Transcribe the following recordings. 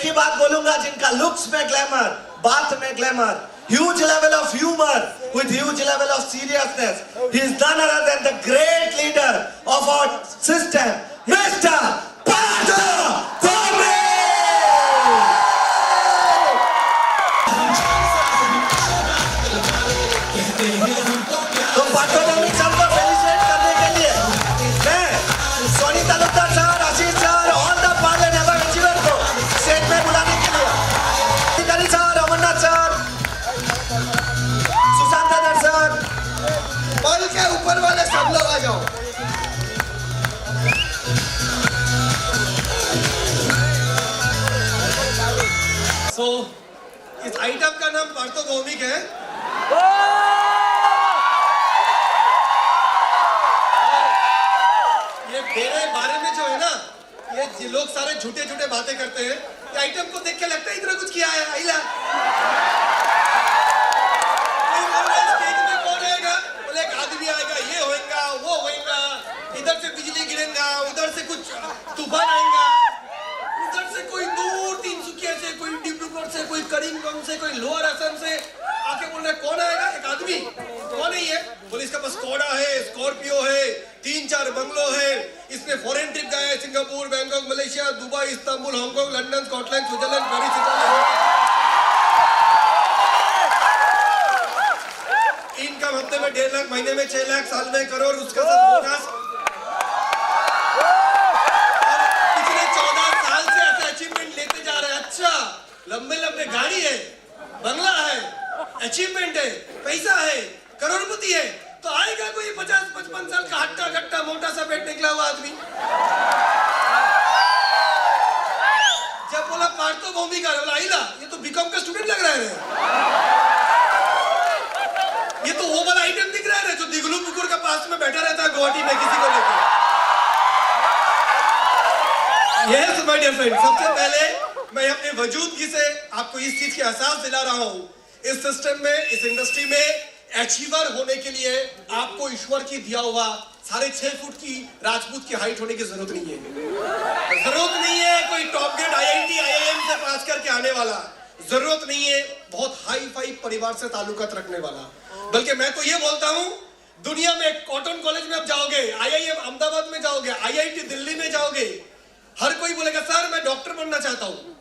ही बात बोलूंगा जिनका लुक्स में ग्लैमर, बात में glamour, huge level of humor with huge level of seriousness. He is none other than the great leader of our system, Mr. Partho Bomey. तो पार्थो बोमी साहब को फेलिसिटेट करने के लिए मैं Soni Talukdar sir, Ashish sir, all the parlour ever achiever को stage में बुलाने के लिए अधिकारी सर, अमरनाथ सर, सुशांत दादा सर, पल के ऊपर वाले सब लोग आ जाओ। So, इस आइटम का नाम पार्थो भौमिक है। ये मेरे बारे में जो है ना, ये लोग सारे झूठे झूठे बातें करते हैं। ये आइटम को देख के लगता है इतना कुछ किया है। आइला स्टेज में कौन आएगा? बोले एक आदमी आएगा, ये होएगा, वो होएगा, इधर से बिजली गिरेगा, उधर से कुछ तूफान आएगा, उधर से कोई दूर तिनसुकिया से, कोई डिब्रूगढ़ से, कोई करीमगंज से, कोई लोअर असम से आके बोल रहे कौन आएगा? एक आदमी। कौन है ये? बोले इसका पास स्कोडा है, स्कॉर्पियो है, 3-4 बंगलो है, इसने फॉरेन ट्रिप गया है, Singapore, Bangkok, Malaysia, Dubai, Istanbul, Hong Kong, London, Scotland, Switzerland, Paris, income हफ्ते में 1.5 लाख, महीने में 6 लाख, साल में करोड़, उसका सब बोनस। पिछले 14 साल से ऐसे अचीवमेंट लेते जा रहे हैं। अच्छा, लंबे लंबे गाड़ी है, बंगला है, अचीवमेंट है, पैसा है, करोड़पति है, तो आएगा कोई 50-55 साल का हट्टा कट्टा मोटा सा पेट निकला हुआ आदमी। जब बोला पार्थो भौमी का, बोला आइला, ये तो बीकॉम का स्टूडेंट लग रहा है। ये तो वो वाला आइटम दिख रहा है जो दिगलू पुकुर का पास में बैठा रहता है गुवाहाटी में किसी को लेकर। यस माय डियर फ्रेंड, सबसे पहले मैं अपने वजूदगी से आपको इस चीज के एहसास दिला रहा हूँ, इस सिस्टम में, इस इंडस्ट्री में अचीवर होने के लिए आपको ईश्वर की दिया हुआ 6.5 फुट की राजपूत की हाइट होने की जरूरत नहीं है। जरूरत नहीं है कोई टॉप ग्रेड IIT IIM से पास करके आने वाला, जरूरत नहीं है बहुत हाई फाई परिवार से ताल्लुकात रखने वाला। बल्कि मैं तो ये बोलता हूँ, दुनिया में कॉटन कॉलेज में आप जाओगे, IIM अहमदाबाद में जाओगे, IIT दिल्ली में जाओगे, हर कोई बोलेगा सर मैं डॉक्टर बनना चाहता हूँ,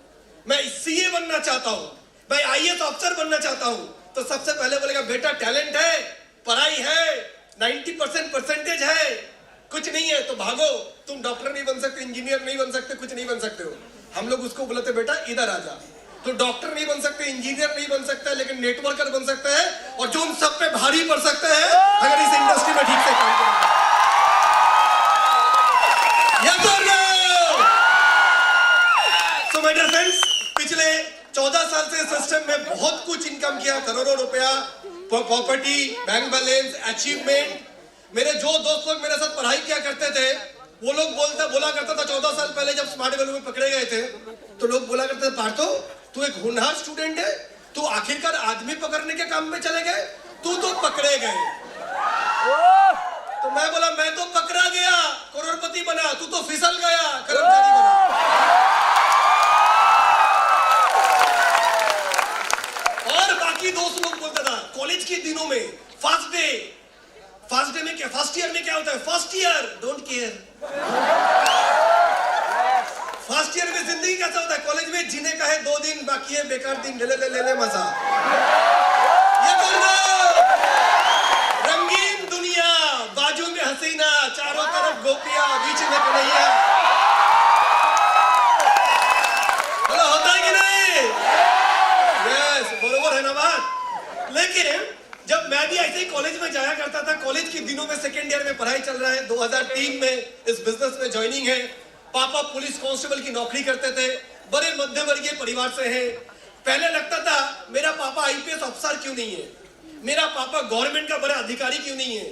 मैं CA बनना चाहता हूँ, मैं IAS ऑफिसर बनना चाहता हूँ। तो सबसे पहले बोलेगा बेटा टैलेंट है, पढ़ाई है, 90% परसेंटेज है, कुछ नहीं है तो भागो, तुम डॉक्टर नहीं बन सकते, इंजीनियर नहीं बन सकते, कुछ नहीं बन सकते हो। हम लोग उसको बोलते बेटा इधर आ जा, तो डॉक्टर नहीं बन सकते, इंजीनियर नहीं बन सकते, लेकिन नेटवर्कर बन सकते हैं, और जो उन सब पे भारी पड़ सकते हैं अगर इस इंडस्ट्री में ठीक से काम करेंगे। So my dear friends, पिछले 14 साल से सिस्टम में बहुत कुछ इनकम किया, करोड़ों रुपया, प्रॉपर्टी, बैंक बैलेंस, अचीवमेंट। मेरे जो दोस्त लोग मेरे साथ पढ़ाई किया करते थे, वो लोग बोला करता था 14 साल पहले जब स्मार्ट वैल्यू में पकड़े गए थे, तो लोग बोला करते थे पार्थो तू एक होनहार स्टूडेंट है, तू आखिरकार आदमी पकड़ने के काम में चले गए, तू तो पकड़े गए। तो मैं बोला मैं तो पकड़ा गया, करोड़पति बना, तू तो फिसल गया, कर्मचारी बना। और बाकी दोस्त लोग बोलता था कॉलेज के दिनों में फर्स्ट डे में क्या, फर्स्ट ईयर में क्या होता है, first year don't care. First year में जिंदगी कैसा होता है, कॉलेज में जीने का है 2 दिन, बाकी है बेकार दिन, ले मजा। ये करना रंगीन दुनिया, बाजू में हसीना, चारों तरफ गोपियां, बीच में कन्हैया। बोलो होता है कि नहीं? यस, बरोबर है ना बात। लेकिन जब मैं भी ऐसे ही कॉलेज में जाया करता था, कॉलेज के दिनों में सेकेंड ईयर में पढ़ाई चल रहा है, 2003 में इस बिजनेस में ज्वाइनिंग है। पापा पुलिस कांस्टेबल की नौकरी करते थे, बड़े मध्यवर्गीय परिवार से हैं। पहले लगता था मेरा पापा IPS ऑफिसर क्यों नहीं है, मेरा पापा गवर्नमेंट का बड़ा अधिकारी क्यों नहीं है।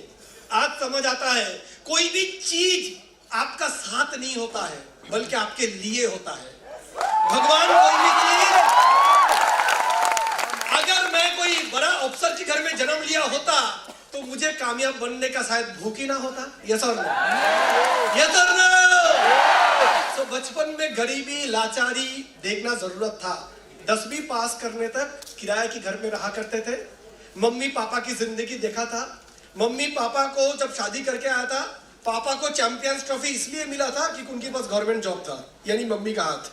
आज समझ आता है कोई भी चीज आपका साथ नहीं होता है, बल्कि आपके लिए होता है। भगवान कोई भी चीज, अगर मैं कोई बड़ा अफसर के घर में जन्म लिया होता तो मुझे कामयाब बनने का शायद भूख ही ना होता। यस और नो? यस और नो? सो बचपन में गरीबी लाचारी देखना जरूरत था। 10वीं पास करने तक किराए के घर में रहा करते थे। मम्मी पापा की जिंदगी देखा था। मम्मी पापा को जब शादी करके आया था, पापा को चैंपियंस ट्रॉफी इसलिए मिला था कि उनके पास गवर्नमेंट जॉब था, यानी मम्मी का हाथ।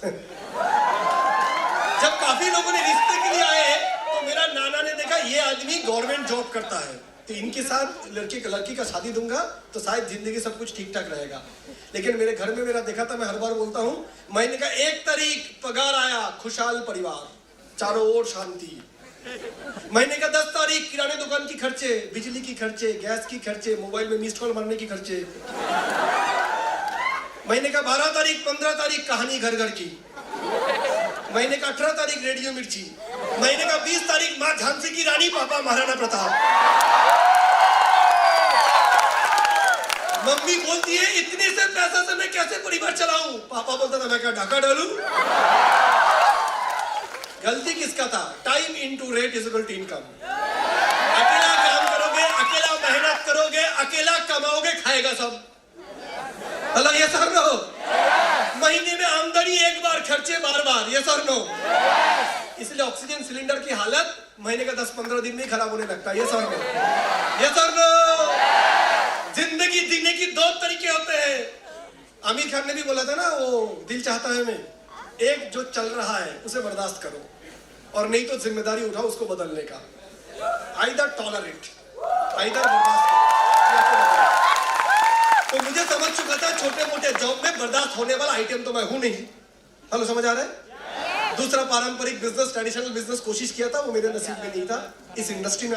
जब काफी लोगों ने रिश्ते के लिए आए तो मेरा नाना ने देखा ये आदमी गवर्नमेंट जॉब करता है, तो इनके साथ लड़की का शादी दूंगा तो शायद जिंदगी सब कुछ ठीक ठाक रहेगा। लेकिन मेरे घर में मेरा देखा था, मैं हर बार बोलता हूँ, महीने का 1 तारीख पगार आया, खुशहाल परिवार, चारों ओर शांति। महीने का 10 तारीख किराने दुकान की खर्चे, बिजली की खर्चे, गैस की खर्चे, मोबाइल में मिस्ड कॉल मारने की खर्चे। महीने का 12 तारीख 15 तारीख कहानी घर घर की। महीने का 18 तारीख रेडियो मिर्ची। महीने का 20 तारीख माँ झांसी की रानी, पापा महाराणा प्रताप। मम्मी बोलती है इतने से पैसा से मैं कैसे परिवार चलाऊं? पापा बोलता था मैं क्या ढाका डालूं? गलती किसका था? Time into rate is equal to income. अकेला काम करोगे, अकेला मेहनत करोगे, अकेला कमाओगे, खाएगा सब। हेलो, ये सर नो। महीने में आमदनी एक बार, खर्चे बार बार, ये सर नो। इसलिए ऑक्सीजन सिलेंडर की हालत महीने का 10-15 दिन में खराब होने लगता है, ये सर नो, ये सर नो। जिंदगी जीने की 2 तरीके होते हैं। आमिर खान ने भी बोला था ना, वो दिल चाहता है में, एक जो चल रहा है उसे बर्दाश्त करो, और नहीं तो जिम्मेदारी उठाओ उसको बदलने का। आइदर टॉलरेट, आइदर बर्दाश्त करो। तो मुझे समझ चुका था छोटे मोटे जॉब में बर्दाश्त होने वाला आइटम तो मैं हूं नहीं। हेलो, समझ आ रहा है? दूसरा पारंपरिक बिजनेस, ट्रेडिशनल बिजनेस कोशिश किया था, वो मेरे नसीब में नहीं था। इस इंडस्ट्री में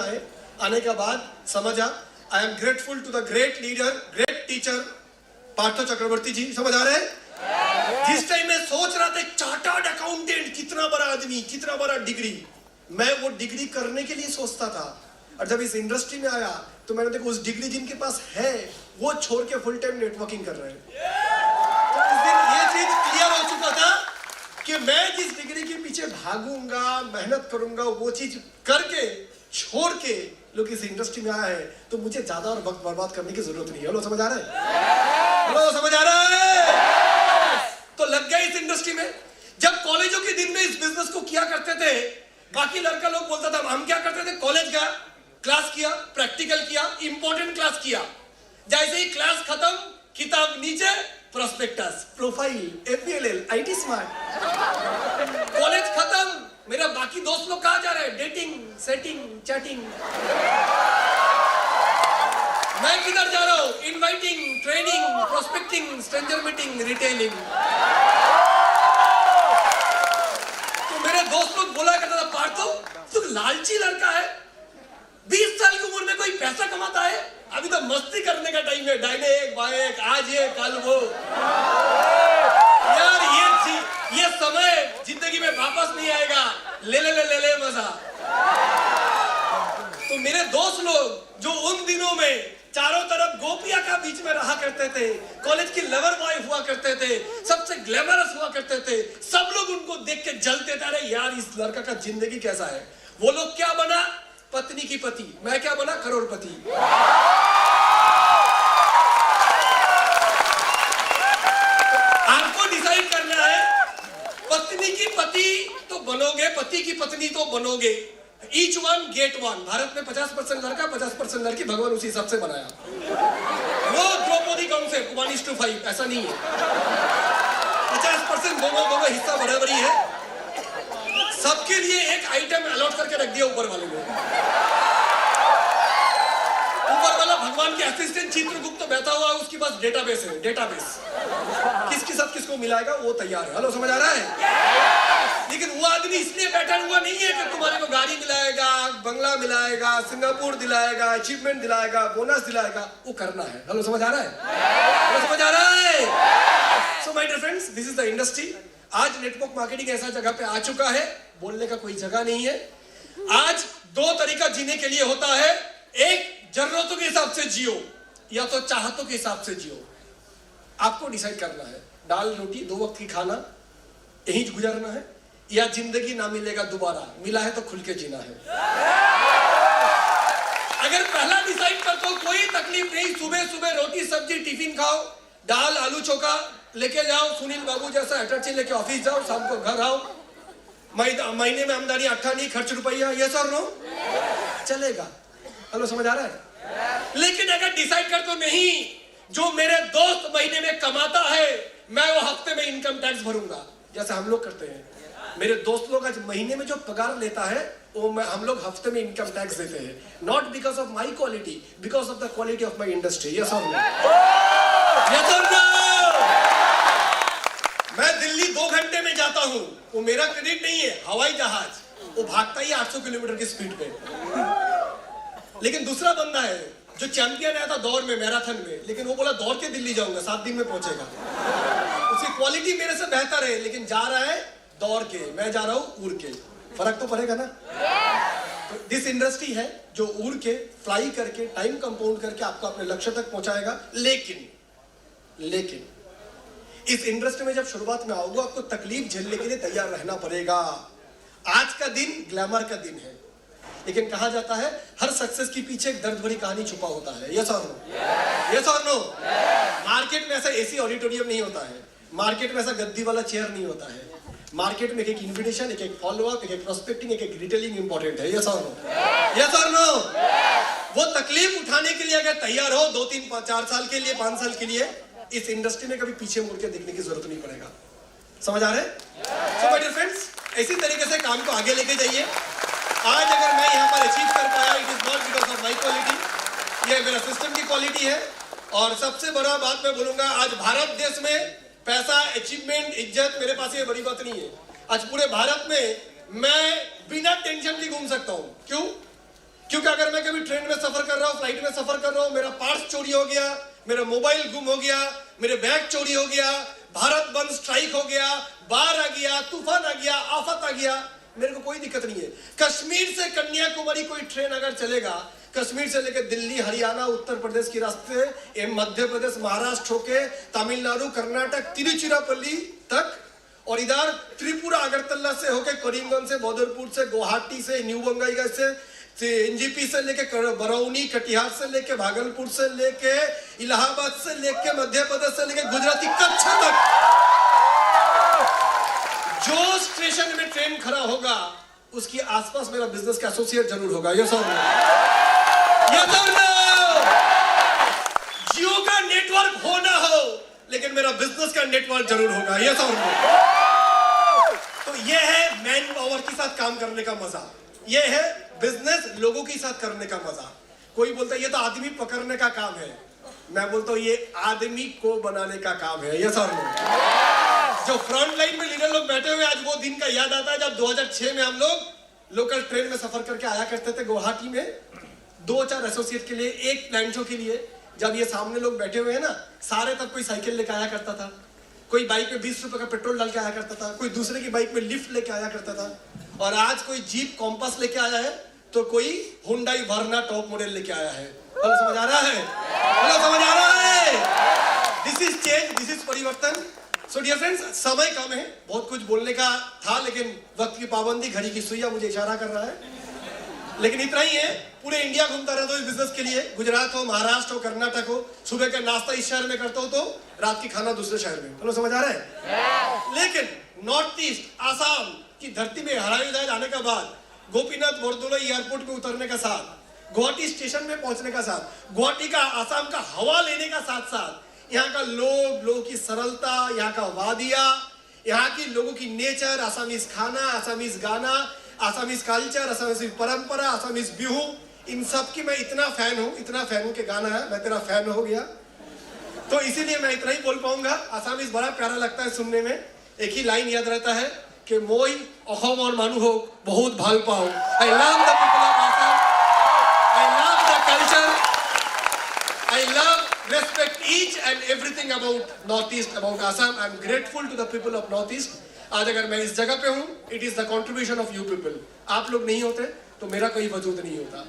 आने के बाद समझा, I am grateful to the great leader, great teacher Partho Chakraborty ji. समझ आ रहे हैं? जिस टाइम मैं सोच रहा था चार्टर्ड अकाउंटेंट, कितना बड़ा आदमी, कितना बड़ा डिग्री, मैं वो डिग्री करने के लिए सोचता था। और जब इस इंडस्ट्री में आया तो मैंने देखा उस डिग्री जिनके पास है वो छोड़ के फुल टाइम नेटवर्किंग कर रहे हैं। तो उस दिन ये चीज क्लियर हो चुका था कि मैं जिस डिग्री के पीछे भागूंगा, मेहनत करूंगा, वो चीज करके छोड़ के लोग इस इंडस्ट्री में आया है, तो मुझे ज्यादा और वक्त बर्बाद करने की जरूरत नहीं है। हेलो, समझ आ रहा है? हेलो, समझ आ रहा है? तो लग गए इस इंडस्ट्री में। जब कॉलेजों के दिन में इस बिजनेस को किया करते थे, बाकी लड़का लोग बोलता था, हम क्या करते थे, कॉलेज गया, क्लास किया, प्रैक्टिकल किया, इंपॉर्टेंट क्लास किया, जैसे ही क्लास खत्म, किताब नीचे, प्रोस्पेक्टस, प्रोफाइल, एपीएलएल, आईटी स्मार्ट। कॉलेज खत्म, मेरा बाकी दोस्त लोग कहाँ जा रहे हैं? Dating, setting, chatting. मैं किधर जा रहा हूं? Inviting, training, prospecting, stranger meeting, retailing. तो मेरे दोस्त लोग बोला करता था, पार्थो तू लालची लड़का है, 20 साल की उम्र में कोई पैसा कमाता है, अभी तो मस्ती करने का टाइम है, डायने एक बाएक, आज ये कल वो। यार ये समय जिंदगी में वापस नहीं आएगा, ले मजा। तो मेरे दोस्त लोग जो उन दिनों में चारों तरफ गोपियां का बीच में रहा करते थे, कॉलेज की लवर बॉय हुआ करते थे, सबसे ग्लैमरस हुआ करते थे, सब लोग उनको देख के जलते थे, अरे यार इस लड़का का जिंदगी कैसा है। वो लोग क्या बना? पत्नी की पति। मैं क्या बना? करोड़पति। आपको डिसाइड करना है, पत्नी की पति तो बनोगे, पति की पत्नी तो बनोगे। Each one get one। Bharat में 50% लड़का, 50% लड़की, भगवान उसी हिसाब से बनाया। वो द्रौपदी कॉन्सेप्ट 1:5 ऐसा नहीं है। 50% दोनों हिस्सा बराबरी है। सबके लिए एक आइटम अलॉट करके रख दिया ऊपर वाले ने। ऊपर वाला भगवान के असिस्टेंट चित्रगुप्त बैठा हुआ है, उसके पास डेटाबेस है, डेटाबेस किसके साथ किसको मिलाएगा वो तैयार है। हेलो, समझ आ रहा है? लेकिन वो आदमी इसलिए बैठा हुआ नहीं है कि तुम्हारे को गाड़ी मिलाएगा, बंगला मिलाएगा, सिंगापुर दिलाएगा, अचीवमेंट दिलाएगा, बोनस दिलाएगा, वो करना है। हेलो, समझ आ रहा है? हेलो, समझ आ रहा है? So my dear friends, this is the industry. आज नेटवर्क मार्केटिंग ऐसा जगह पे आ चुका है, बोलने का कोई जगह नहीं है। आज 2 तरीका जीने के लिए होता है, एक जरूरतों के हिसाब से जियो, या तो चाहतों के हिसाब से जियो। आपको डिसाइड करना है, दाल रोटी 2 वक्त की खाना यही गुजारना है, या जिंदगी ना मिलेगा दोबारा, मिला है तो खुल के जीना है। अगर पहला डिसाइड करते हो कोई तकलीफ नहीं, सुबह सुबह रोटी सब्जी टिफिन खाओ, दाल आलू चोखा लेके जाओ सुनील बाबू जैसा अटैची लेके ऑफिस जाओ, शाम को घर आओ, महीने में आमदनी 8 नहीं खर्च रुपया, ये सर नो चलेगा। हेलो, समझ आ रहा है? लेकिन अगर डिसाइड कर तो नहीं, जो मेरे दोस्त महीने में कमाता है मैं वो हफ्ते में इनकम टैक्स भरूंगा, जैसे हम लोग करते हैं। मेरे दोस्त लोग आज महीने में जो पगार लेता है वो हम लोग हफ्ते में इनकम टैक्स देते हैं, not because of my quality, because of the quality of my industry. Yes और नो? यस और नो? मैं दिल्ली 2 घंटे में जाता हूं, वो मेरा क्रेडिट नहीं है, हवाई जहाज, वो भागता ही 800 किलोमीटर की स्पीड पे। लेकिन दूसरा बंदा है जो चैंपियन आया था दौड़ में, मैराथन में, लेकिन वो बोला दौड़ के दिल्ली जाऊंगा, 7 दिन में पहुंचेगा। उसकी क्वालिटी मेरे से बेहतर है, लेकिन जा रहा है दौड़ के, मैं जा रहा हूं उड़ के। फर्क तो पड़ेगा ना? तो दिस इंडस्ट्री है जो उड़ के, फ्लाई करके, टाइम कंपाउंड करके आपको अपने लक्ष्य तक पहुंचाएगा। लेकिन इस इंडस्ट्री में जब शुरुआत में आओगे आपको तकलीफ झेलने के लिए तैयार रहना पड़ेगा। आज का दिन ग्लैमर का दिन है, लेकिन कहा जाता है हर सक्सेस के पीछे एक दर्द भरी कहानी छुपा होता है। यस और नो? यस और नो? मार्केट में ऐसा एसी ऑडिटोरियम नहीं होता है, मार्केट में ऐसा गद्दी वाला चेयर नहीं होता है। मार्केट में एक इन्विटेशन, एक फॉलोअप, एक प्रोस्पेक्टिंग, एक रिटेलिंग इंपॉर्टेंट है। यस और नो? यस और नो? वो तकलीफ उठाने के लिए अगर तैयार हो 2, 3, 4 साल के लिए, 5 साल के लिए, इस इंडस्ट्री में कभी पीछे मुड़ के देखने की जरूरत नहीं पड़ेगा। समझ आ रहे हैं? सो माय डियर फ्रेंड्स, इसी तरीके से काम को आगे लेके जाइए। आज अगर मैं यहाँ पर अचीव कर पाया, it is not because of my quality, ये मेरा सिस्टम की क्वालिटी है। और सबसे बड़ा बात मैं बोलूंगा, आज भारत देश में पैसा, अचीवमेंट, इज्जत मेरे पास ये बड़ी बात नहीं है। आज पूरे भारत में मैं बिना टेंशन भी घूम सकता हूँ। क्यों? क्योंकि अगर मैं कभी ट्रेन में सफर कर रहा हूँ, फ्लाइट में सफर कर रहा हूँ, मेरा पार्स चोरी हो गया, मेरा मोबाइल गुम हो गया, मेरे बैग चोरी हो गया, भारत बंद स्ट्राइक हो गया, बाढ़ आ गया, तूफान आ गया, आफत आ गया, मेरे को कोई दिक्कत नहीं है। कश्मीर से कन्याकुमारी कोई ट्रेन अगर चलेगा, कश्मीर से लेकर दिल्ली, हरियाणा, उत्तर प्रदेश के रास्ते, मध्य प्रदेश, महाराष्ट्र होके तमिलनाडु, कर्नाटक, तिरुचिरापल्ली तक, और इधर त्रिपुरा, अगरतला से होके करीमगंज से, बदरपुर से, गुवाहाटी से, न्यू बंगाईगंज से, एनजीपी से लेके बरौनी, कटिहार से लेके, भागलपुर से लेके, इलाहाबाद से लेके, मध्य प्रदेश से लेके, गुजराती कच्छ तक, जो स्टेशन में ट्रेन खड़ा होगा उसके आसपास मेरा बिजनेस का एसोसिएट जरूर होगा। यस और नो? यस और नो? जियो का नेटवर्क हो ना हो, लेकिन मेरा बिजनेस का नेटवर्क जरूर होगा। यस और नो? तो ये है मैन पावर के साथ काम करने का मजा, ये है बिजनेस लोगों के साथ करने का मजा। कोई बोलता है ये तो आदमी पकड़ने का काम है, मैं बोलता हूं ये आदमी को बनाने का काम है। यस और नो? जो फ्रंट लाइन में लीडर लोग बैठे हुए, आज वो दिन का याद आता है जब 2006 में हम लोग लोकल ट्रेन में सफर करके आया करते थे गुवाहाटी में, 2-4 एसोसिएट के लिए, एक प्लान शो के लिए। जब ये सामने लोग बैठे हुए हैं ना, सारे तब कोई साइकिल लेके आया करता था, कोई बाइक में 20 रुपए का पेट्रोल डाल के आया करता था, कोई दूसरे की बाइक में लिफ्ट लेके आया करता था, और आज कोई जीप कॉम्पास लेके आया है तो कोई हुंडई वर्ना टॉप मॉडल लेके आया है। हेलो, समझ आ रहा है? हेलो, समझ आ रहा है? This is change, this is परिवर्तन। सो डियर फ्रेंड्स, समय कम है, बहुत कुछ बोलने का था, लेकिन वक्त की पाबंदी, घड़ी की सुइया मुझे इशारा कर रहा है, लेकिन इतना ही है। पूरे इंडिया घूमता रहता हूँ इस बिजनेस के लिए, गुजरात हो, महाराष्ट्र हो, कर्नाटक हो, सुबह का नाश्ता इस शहर में करता हूँ तो रात की खाना दूसरे शहर में। हेलो, समझ आ रहा है? लेकिन नॉर्थ ईस्ट, आसाम की धरती में हवाई जहाज आने के बाद, गोपीनाथ बोरदोलोई एयरपोर्ट पे उतरने का साथ, गुवाहाटी स्टेशन में पहुंचने का साथ, गुवाहाटी का, आसाम का हवा लेने का साथ साथ, यहाँ का लोगों की सरलता, यहाँ का वादिया, यहाँ की लोगों की नेचर, आसामीज खाना, आसामीज गाना, आसामीज कल्चर, आसामीज परंपरा, आसामीज बिहू, इन सब की मैं इतना फैन हूँ, इतना फैन हूँ कि गाना है मैं तेरा फैन हो गया। तो इसीलिए मैं इतना ही बोल पाऊंगा। आसामीज बड़ा प्यारा लगता है सुनने में, एक ही लाइन याद रहता है कि मोई अहोम और मानू हो बहुत भाल पाओ। I love the people of Assam, I love the culture, I love, respect each and everything about Northeast, about Assam. I'm grateful to the people of Northeast. आज अगर मैं इस जगह पे हूँ, it is the contribution of you people. आप लोग नहीं होते तो मेरा कोई वजूद नहीं होता।